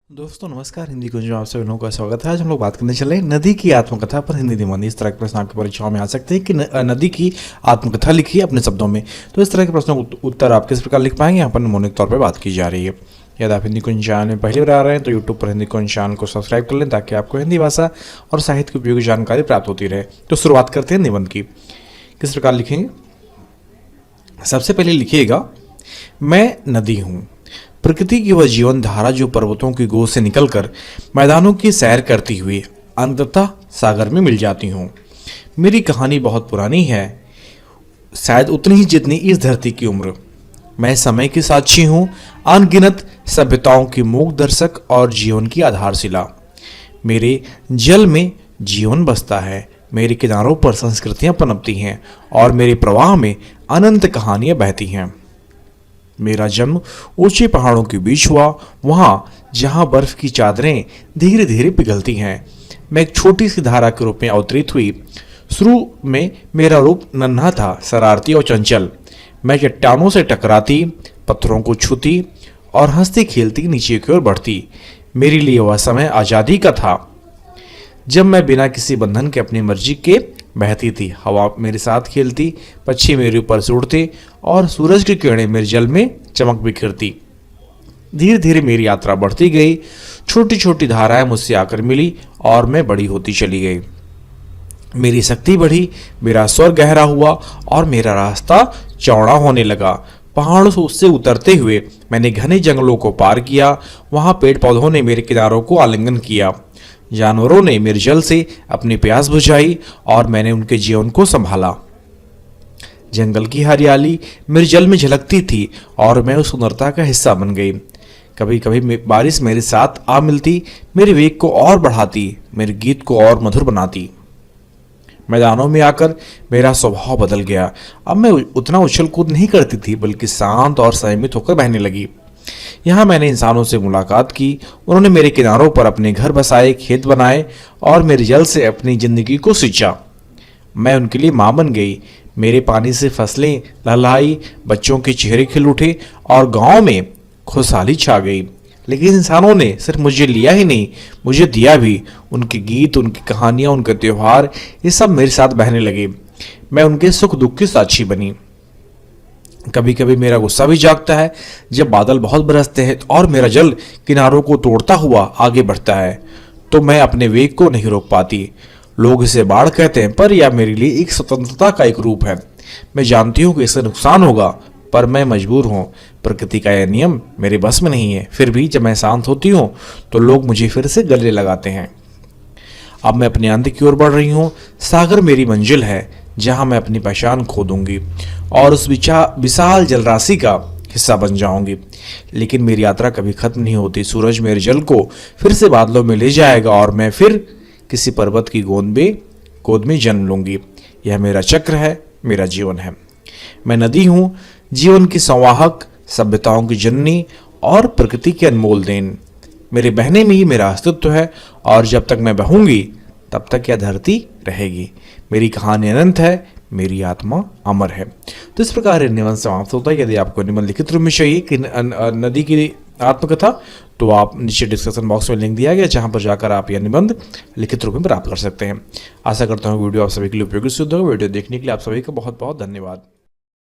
दोस्तों नमस्कार। हिंदी कुंज में आप सभी लोगों का स्वागत है। आज हम लोग बात करने चले नदी की आत्मकथा पर हिंदी निबंध। इस तरह के प्रश्न आपकी परीक्षाओं में आ सकते हैं कि नदी की आत्मकथा लिखिए अपने शब्दों में। तो इस तरह के प्रश्नों का उत्तर आप किस प्रकार लिख पाएंगे, यहाँ पर मौलिक तौर पर बात की जा रही है। यदि आप हिंदी कुंज चैनल में पहली बार आ रहे हैं तो यूट्यूब पर हिंदी कुंज चैनल को सब्सक्राइब कर लें ताकि आपको हिंदी भाषा और साहित्य की उपयोगी जानकारी प्राप्त होती रहे। तो शुरुआत करते हैं निबंध की। किस प्रकार लिखेंगे, सबसे पहले लिखिएगा मैं नदी हूँ। प्रकृति की वह जीवन धारा जो पर्वतों की गोद से निकलकर मैदानों की सैर करती हुई अंततः सागर में मिल जाती हूँ। मेरी कहानी बहुत पुरानी है, शायद उतनी ही जितनी इस धरती की उम्र। मैं समय की साक्षी हूँ, अनगिनत सभ्यताओं की मूक दर्शक और जीवन की आधारशिला। मेरे जल में जीवन बसता है, मेरे किनारों पर संस्कृतियाँ पनपती हैं और मेरे प्रवाह में अनंत कहानियाँ बहती हैं। मेरा जन्म ऊंचे पहाड़ों के बीच हुआ, वहाँ जहाँ बर्फ की चादरें धीरे धीरे पिघलती हैं। मैं एक छोटी सी धारा के रूप में अवतरित हुई। शुरू में मेरा रूप नन्हा था, शरारती और चंचल। मैं चट्टानों से टकराती, पत्थरों को छूती और हंसती खेलती नीचे की ओर बढ़ती। मेरे लिए वह समय आज़ादी का था जब मैं बिना किसी बंधन के अपनी मर्जी के बहती थी। हवा मेरे साथ खेलती, पक्षी मेरे ऊपर उड़ते और सूरज की किरणें मेरे जल में चमक बिखरती। धीरे धीरे मेरी यात्रा बढ़ती गई। छोटी छोटी धाराएं मुझसे आकर मिली और मैं बड़ी होती चली गई। मेरी शक्ति बढ़ी, मेरा स्वर गहरा हुआ और मेरा रास्ता चौड़ा होने लगा। पहाड़ों से उससे उतरते हुए मैंने घने जंगलों को पार किया। वहाँ पेड़ पौधों ने मेरे किनारों को आलिंगन किया, जानवरों ने मेरे जल से अपनी प्यास बुझाई और मैंने उनके जीवन को संभाला। जंगल की हरियाली मेरे जल में झलकती थी और मैं उस सुंदरता का हिस्सा बन गई। कभी कभी बारिश मेरे साथ आ मिलती, मेरे वेग को और बढ़ाती, मेरे गीत को और मधुर बनाती। मैदानों में आकर मेरा स्वभाव बदल गया। अब मैं उतना उछल कूद नहीं करती थी, बल्कि शांत और संयमित होकर बहने लगी। यहाँ मैंने इंसानों से मुलाकात की, उन्होंने मेरे किनारों पर अपने घर बसाए, खेत बनाए और मेरे जल से अपनी जिंदगी को सींचा। मैं उनके लिए माँ बन गई। मेरे पानी से फसलें लहलहाई, बच्चों के चेहरे खिल उठे और गांव में खुशहाली छा गई। लेकिन इंसानों ने सिर्फ मुझे लिया ही नहीं, मुझे दिया भी। उनके गीत, उनकी कहानियाँ, उनके त्योहार, ये सब मेरे साथ बहने लगे। मैं उनके सुख दुख की साक्षी बनी। कभी कभी मेरा गुस्सा भी जागता है जब बादल बहुत बरसते हैं और मेरा जल किनारों को तोड़ता हुआ आगे बढ़ता है, तो मैं अपने वेग को नहीं रोक पाती। लोग इसे बाढ़ कहते हैं, पर यह मेरे लिए एक स्वतंत्रता का एक रूप है। मैं जानती हूँ कि इससे नुकसान होगा, पर मैं मजबूर हूँ। प्रकृति का यह नियम मेरे बस में नहीं है। फिर भी जब मैं शांत होती हूँ तो लोग मुझे फिर से गले लगाते हैं। अब मैं अपने अंत की ओर बढ़ रही हूँ। सागर मेरी मंजिल है, जहाँ मैं अपनी पहचान खो दूंगी और उस विशाल जलराशि का हिस्सा बन जाऊंगी। लेकिन मेरी यात्रा कभी खत्म नहीं होती। सूरज मेरे जल को फिर से बादलों में ले जाएगा और मैं फिर किसी पर्वत की गोद में जन्म लूंगी। यह मेरा चक्र है, मेरा जीवन है। मैं नदी हूँ, जीवन की संवाहक, सभ्यताओं की जननी और प्रकृति की अनमोल देन। मेरे बहने में ही मेरा अस्तित्व है और जब तक मैं बहूंगी तब तक यह धरती रहेगी। मेरी कहानी अनंत है, मेरी आत्मा अमर है। तो इस प्रकार निबंध समाप्त होता है। यदि आपको निबंध लिखित रूप में चाहिए कि नदी की आत्मकथा, तो आप नीचे डिस्क्रिप्शन बॉक्स में लिंक दिया गया, जहां पर जाकर आप यह निबंध लिखित रूप में प्राप्त कर सकते हैं। आशा करता हूँ वीडियो आप सभी के लिए उपयोगी सिद्ध होगा। वीडियो देखने के लिए आप सभी का बहुत बहुत धन्यवाद।